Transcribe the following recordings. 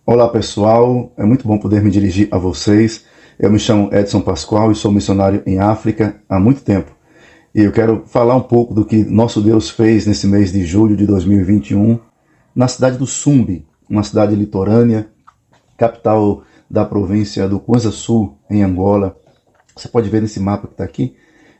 Olá pessoal, é muito bom poder me dirigir a vocês. Eu me chamo Edson Pascoal e sou missionário em África há muito tempo. E eu quero falar um pouco do que nosso Deus fez nesse mês de julho de 2021 na cidade do Sumbe, uma cidade litorânea, capital da província do Kwanza Sul, em Angola. Você pode ver nesse mapa que está aqui.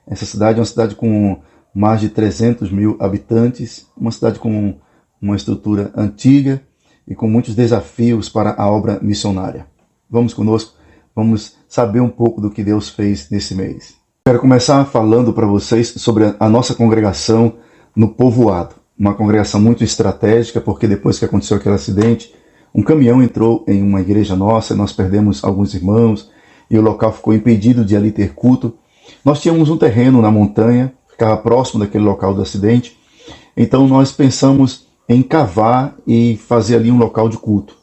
Essa cidade é uma cidade com mais de 300 mil habitantes, uma cidade com uma estrutura antiga e com muitos desafios para a obra missionária. Vamos conosco, vamos saber um pouco do que Deus fez nesse mês. Quero começar falando para vocês sobre a nossa congregação no Povoado. Uma congregação muito estratégica, porque depois que aconteceu aquele acidente, um caminhão entrou em uma igreja nossa, nós perdemos alguns irmãos e o local ficou impedido de ali ter culto. Nós tínhamos um terreno na montanha, ficava próximo daquele local do acidente, então nós pensamos em cavar e fazer ali um local de culto.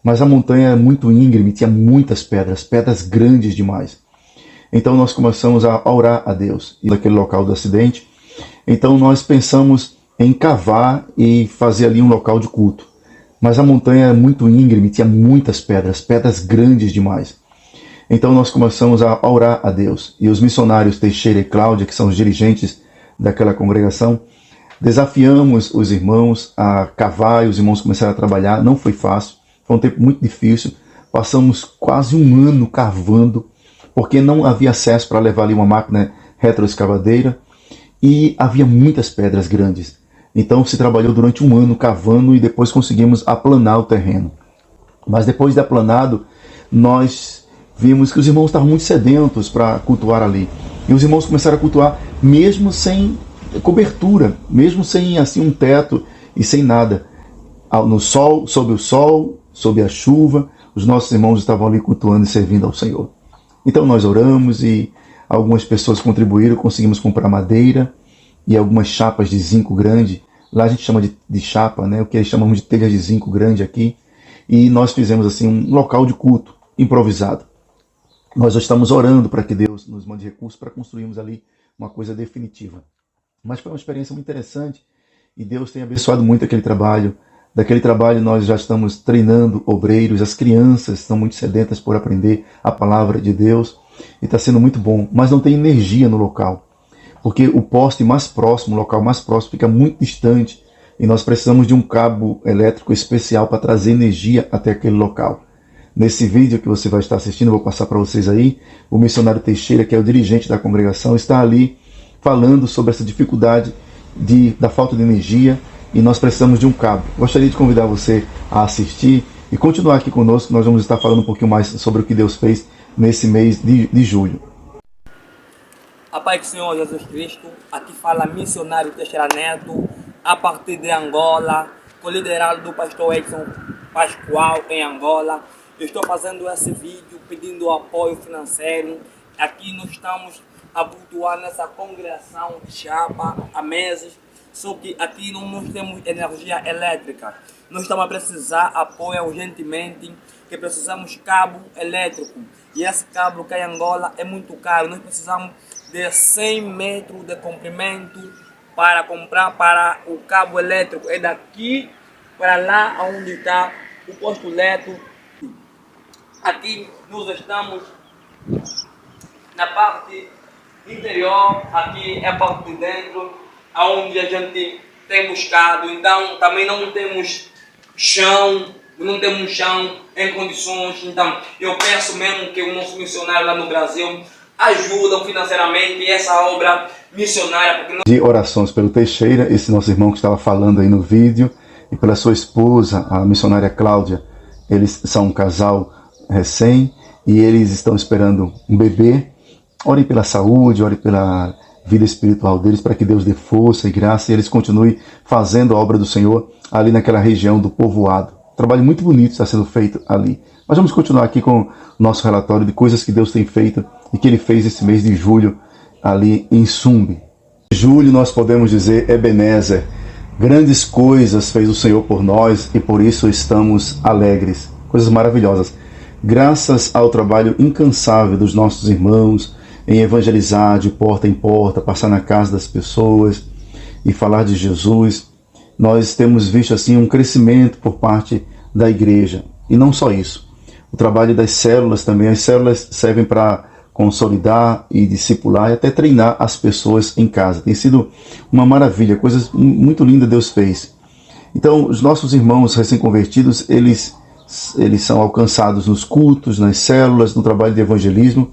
Mas a montanha é muito íngreme, tinha muitas pedras, pedras grandes demais. Então nós começamos a orar a Deus naquele local do acidente. Então nós pensamos em cavar e fazer ali um local de culto. Mas a montanha é muito íngreme, tinha muitas pedras, pedras grandes demais. Então nós começamos a orar a Deus. E os missionários Teixeira e Cláudia, que são os dirigentes daquela congregação, desafiamos os irmãos a cavar e os irmãos começaram a trabalhar. Não foi fácil, foi um tempo muito difícil. Passamos quase um ano cavando, porque não havia acesso para levar ali uma máquina retroescavadeira e havia muitas pedras grandes. Então se trabalhou durante um ano cavando e depois conseguimos aplanar o terreno. Mas depois de aplanado, nós vimos que os irmãos estavam muito sedentos para cultuar ali. E os irmãos começaram a cultuar mesmo sem cobertura, mesmo sem assim um teto e sem nada. No sol, sob a chuva, os nossos irmãos estavam ali cultuando e servindo ao Senhor. Então nós oramos e algumas pessoas contribuíram, conseguimos comprar madeira e algumas chapas de zinco grande. Lá a gente chama de chapa, né? O que eles chamam de telhas de zinco grande aqui. E nós fizemos assim um local de culto improvisado. Nós estamos orando para que Deus nos mande recursos para construirmos ali uma coisa definitiva. Mas foi uma experiência muito interessante e Deus tem abençoado muito aquele trabalho. Daquele trabalho nós já estamos treinando obreiros, as crianças estão muito sedentas por aprender a palavra de Deus e está sendo muito bom, mas não tem energia no local, porque o poste mais próximo, o local mais próximo fica muito distante e nós precisamos de um cabo elétrico especial para trazer energia até aquele local. Nesse vídeo que você vai estar assistindo, eu vou passar para vocês aí, o missionário Teixeira, que é o dirigente da congregação, está ali falando sobre essa dificuldade da falta de energia e nós precisamos de um cabo. Gostaria de convidar você a assistir e continuar aqui conosco. Nós vamos estar falando um pouquinho mais sobre o que Deus fez nesse mês de julho. A paz do Senhor Jesus Cristo, aqui fala missionário Teixeira Neto, a partir de Angola, com liderado do pastor Edson Pascoal em Angola. Eu estou fazendo esse vídeo pedindo apoio financeiro. Aqui nós estamos a cultuar nessa congregação de chapa há meses, só que aqui não temos energia elétrica. Nós estamos a precisar apoio urgentemente, que precisamos de cabo elétrico. E esse cabo que em Angola é muito caro. Nós precisamos de 100 metros de comprimento para comprar para o cabo elétrico. É daqui para lá onde está o posto elétrico. Aqui nós estamos na parte interior, aqui é a parte de dentro, onde a gente tem buscado. Então também não temos chão em condições. Então eu peço mesmo que o nosso missionário lá no Brasil ajudem financeiramente essa obra missionária. De orações pelo Teixeira, esse nosso irmão que estava falando aí no vídeo, e pela sua esposa, a missionária Cláudia. Eles são um casal recém e eles estão esperando um bebê. Orem pela saúde, orem pela vida espiritual deles, para que Deus dê força e graça e eles continuem fazendo a obra do Senhor ali naquela região do Povoado. Um trabalho muito bonito está sendo feito ali. Mas vamos continuar aqui com o nosso relatório de coisas que Deus tem feito e que Ele fez esse mês de julho ali em Sumbe. Em julho nós podemos dizer Ebenezer. Grandes coisas fez o Senhor por nós e por isso estamos alegres. Coisas maravilhosas. Graças ao trabalho incansável dos nossos irmãos, em evangelizar de porta em porta, passar na casa das pessoas e falar de Jesus, nós temos visto assim um crescimento por parte da igreja. E não só isso. O trabalho das células também. As células servem para consolidar e discipular e até treinar as pessoas em casa. Tem sido uma maravilha, coisas muito lindas Deus fez. Então, os nossos irmãos recém-convertidos, eles são alcançados nos cultos, nas células, no trabalho de evangelismo,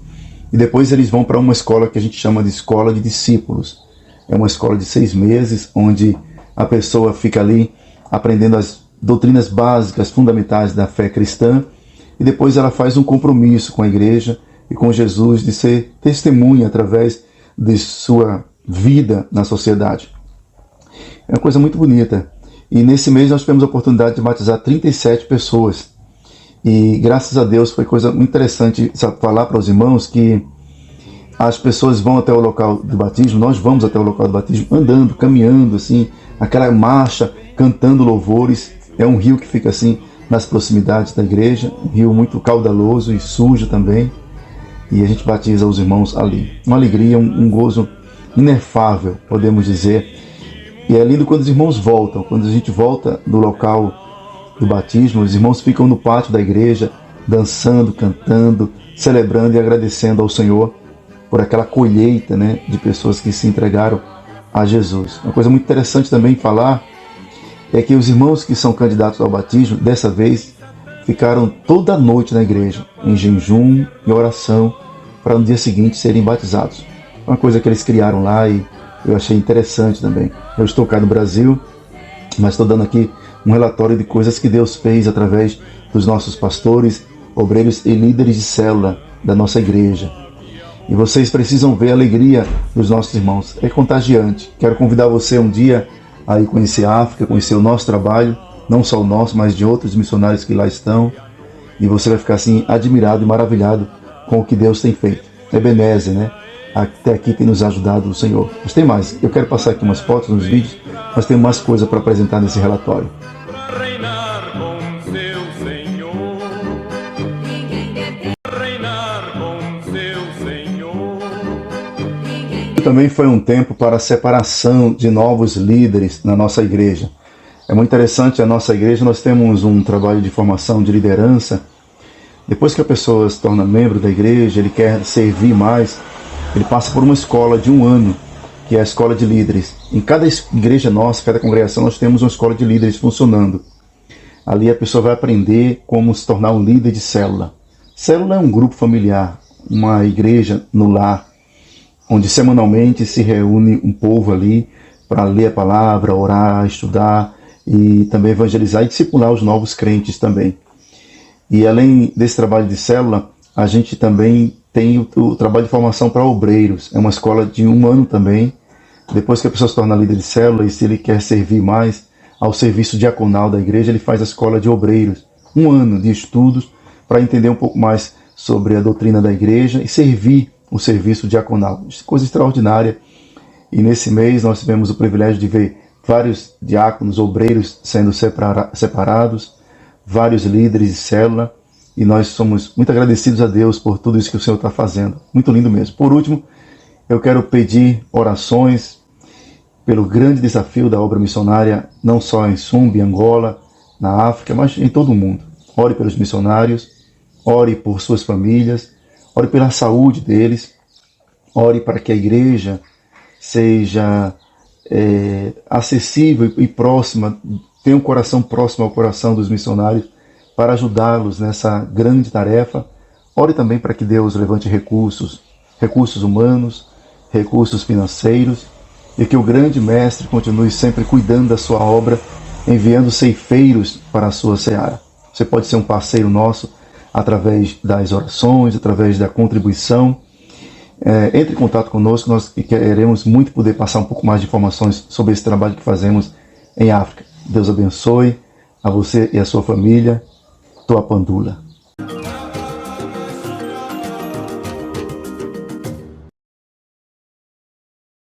e depois eles vão para uma escola que a gente chama de escola de discípulos. É uma escola de 6 meses, onde a pessoa fica ali aprendendo as doutrinas básicas, fundamentais da fé cristã, e depois ela faz um compromisso com a igreja e com Jesus de ser testemunha através de sua vida na sociedade. É uma coisa muito bonita. E nesse mês nós tivemos a oportunidade de batizar 37 pessoas. E graças a Deus foi coisa muito interessante falar para os irmãos que as pessoas vão até o local do batismo, nós vamos até o local do batismo andando, caminhando, assim, aquela marcha, cantando louvores. É um rio que fica assim nas proximidades da igreja, um rio muito caudaloso e sujo também. E a gente batiza os irmãos ali. Uma alegria, um gozo inefável, podemos dizer. E é lindo quando os irmãos voltam. Quando a gente volta do local do batismo, os irmãos ficam no pátio da igreja, dançando, cantando, celebrando e agradecendo ao Senhor por aquela colheita, né, de pessoas que se entregaram a Jesus. Uma coisa muito interessante também falar é que os irmãos que são candidatos ao batismo, dessa vez, ficaram toda a noite na igreja, em jejum e oração, para no dia seguinte serem batizados. Uma coisa que eles criaram lá e eu achei interessante também. Eu estou cá no Brasil, mas estou dando aqui um relatório de coisas que Deus fez através dos nossos pastores, obreiros e líderes de célula da nossa igreja. E vocês precisam ver a alegria dos nossos irmãos. É contagiante. Quero convidar você um dia a ir conhecer a África, conhecer o nosso trabalho, não só o nosso, mas de outros missionários que lá estão. E você vai ficar assim admirado e maravilhado com o que Deus tem feito. Ebenezer, né? Até aqui tem nos ajudado o Senhor. Mas tem mais. Eu quero passar aqui umas fotos, uns vídeos, mas tem mais coisa para apresentar nesse relatório. Também foi um tempo para a separação de novos líderes na nossa igreja. É muito interessante, a nossa igreja, nós temos um trabalho de formação de liderança. Depois que a pessoa se torna membro da igreja, ele quer servir mais, ele passa por uma escola de 1 ano, que é a escola de líderes. Em cada igreja nossa, cada congregação, nós temos uma escola de líderes funcionando. Ali a pessoa vai aprender como se tornar um líder de célula. Célula é um grupo familiar, uma igreja no lar, onde semanalmente se reúne um povo ali para ler a palavra, orar, estudar e também evangelizar e discipular os novos crentes também. E além desse trabalho de célula, a gente também tem o trabalho de formação para obreiros. É uma escola de 1 ano também. Depois que a pessoa se torna líder de célula e se ele quer servir mais ao serviço diaconal da igreja, ele faz a escola de obreiros. 1 ano de estudos para entender um pouco mais sobre a doutrina da igreja e servir o serviço diaconal. Coisa extraordinária. E nesse mês nós tivemos o privilégio de ver vários diáconos, obreiros sendo separados, vários líderes de célula, e nós somos muito agradecidos a Deus por tudo isso que o Senhor está fazendo. Muito lindo mesmo. Por último, eu quero pedir orações pelo grande desafio da obra missionária, não só em Sumbe, Angola, na África, mas em todo o mundo. Ore pelos missionários, ore por suas famílias, ore pela saúde deles, ore para que a igreja seja acessível e próxima, tenha um coração próximo ao coração dos missionários para ajudá-los nessa grande tarefa. Ore também para que Deus levante recursos humanos, recursos financeiros, e que o grande mestre continue sempre cuidando da sua obra, enviando ceifeiros para a sua seara. Você pode ser um parceiro nosso através das orações, através da contribuição. Entre em contato conosco, nós queremos muito poder passar um pouco mais de informações sobre esse trabalho que fazemos em África. Deus abençoe a você e a sua família. Toa Pandula.